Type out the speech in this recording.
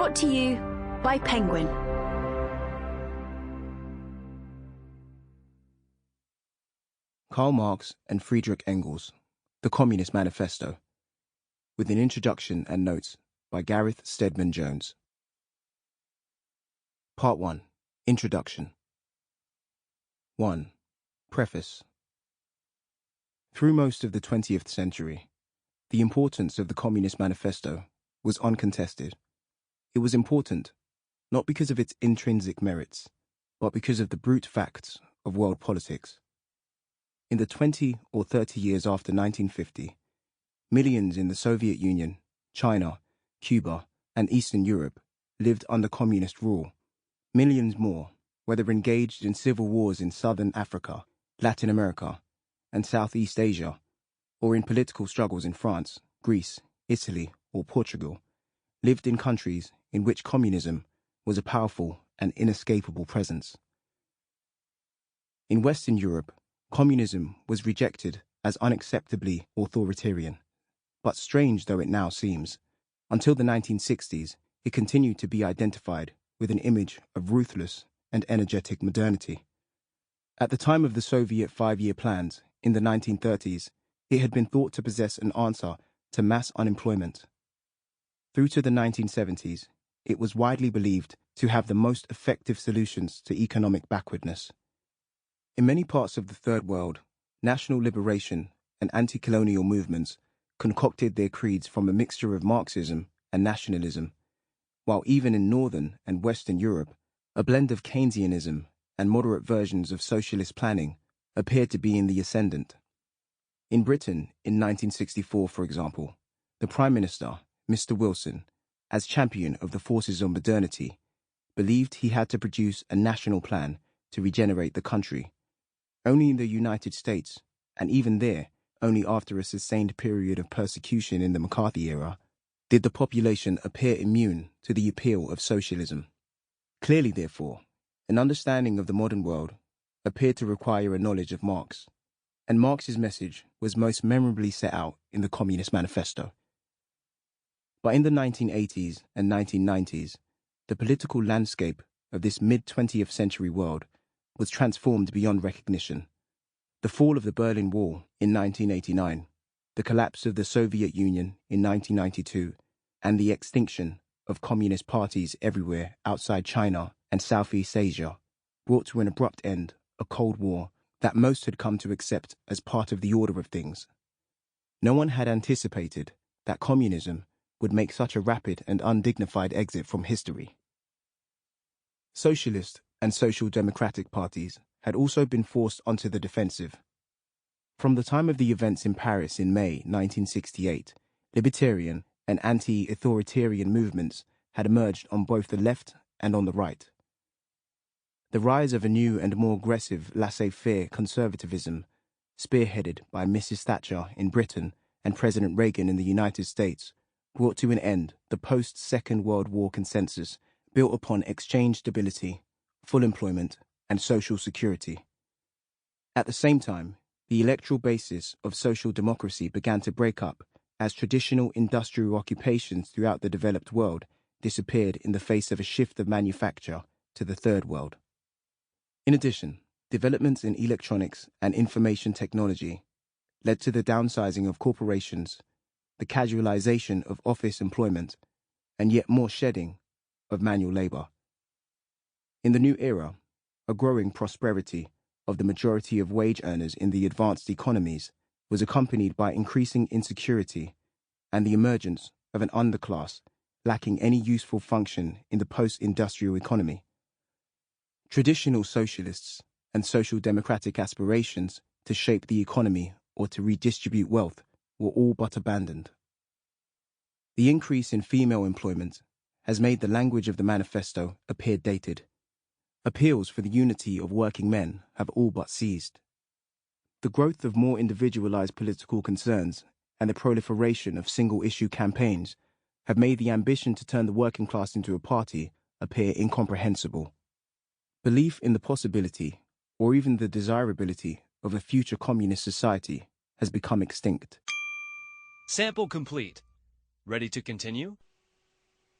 Brought to you by Penguin. Karl Marx and Friedrich Engels, The Communist Manifesto, with an introduction and notes by Gareth Stedman Jones. Part 1. Introduction. 1. Preface. Through most of the 20th century, the importance of the Communist Manifesto was uncontested. It was important, not because of its intrinsic merits, but because of the brute facts of world politics. In the 20 or 30 years after 1950, millions in the Soviet Union, China, Cuba, and Eastern Europe lived under communist rule. Millions more, whether engaged in civil wars in Southern Africa, Latin America, and Southeast Asia, or in political struggles in France, Greece, Italy, or Portugal, lived in countries in which communism was a powerful and inescapable presence. In Western Europe, communism was rejected as unacceptably authoritarian. But strange though it now seems, until the 1960s, it continued to be identified with an image of ruthless and energetic modernity. At the time of the Soviet five-year plans in the 1930s, it had been thought to possess an answer to mass unemployment. Through to the 1970s, it was widely believed to have the most effective solutions to economic backwardness. In many parts of the Third World, national liberation and anti-colonial movements concocted their creeds from a mixture of Marxism and nationalism, while even in Northern and Western Europe, a blend of Keynesianism and moderate versions of socialist planning appeared to be in the ascendant. In Britain, in 1964, for example, the Prime Minister, Mr. Wilson, as champion of the forces of modernity, believed he had to produce a national plan to regenerate the country. Only in the United States, and even there, only after a sustained period of persecution in the McCarthy era, did the population appear immune to the appeal of socialism. Clearly, therefore, an understanding of the modern world appeared to require a knowledge of Marx, and Marx's message was most memorably set out in the Communist Manifesto. But in the 1980s and 1990s, the political landscape of this mid-20th century world was transformed beyond recognition. The fall of the Berlin Wall in 1989, the collapse of the Soviet Union in 1992, and the extinction of communist parties everywhere outside China and Southeast Asia brought to an abrupt end a Cold War that most had come to accept as part of the order of things. No one had anticipated that communism would make such a rapid and undignified exit from history. Socialist and social democratic parties had also been forced onto the defensive. From the time of the events in Paris in May 1968, libertarian and anti-authoritarian movements had emerged on both the left and on the right. The rise of a new and more aggressive laissez-faire conservatism, spearheaded by Mrs. Thatcher in Britain and President Reagan in the United States, brought to an end the post-Second World War consensus built upon exchange stability, full employment, and social security. At the same time, the electoral basis of social democracy began to break up as traditional industrial occupations throughout the developed world disappeared in the face of a shift of manufacture to the Third World. In addition, developments in electronics and information technology led to the downsizing of corporations, the casualization of office employment, and yet more shedding of manual labor. In the new era, a growing prosperity of the majority of wage earners in the advanced economies was accompanied by increasing insecurity and the emergence of an underclass lacking any useful function in the post-industrial economy. Traditional socialists and social democratic aspirations to shape the economy or to redistribute wealth were all but abandoned. The increase in female employment has made the language of the manifesto appear dated. Appeals for the unity of working men have all but ceased. The growth of more individualized political concerns and the proliferation of single-issue campaigns have made the ambition to turn the working class into a party appear incomprehensible. Belief in the possibility, or even the desirability, of a future communist society has become extinct. Sample complete. Ready to continue?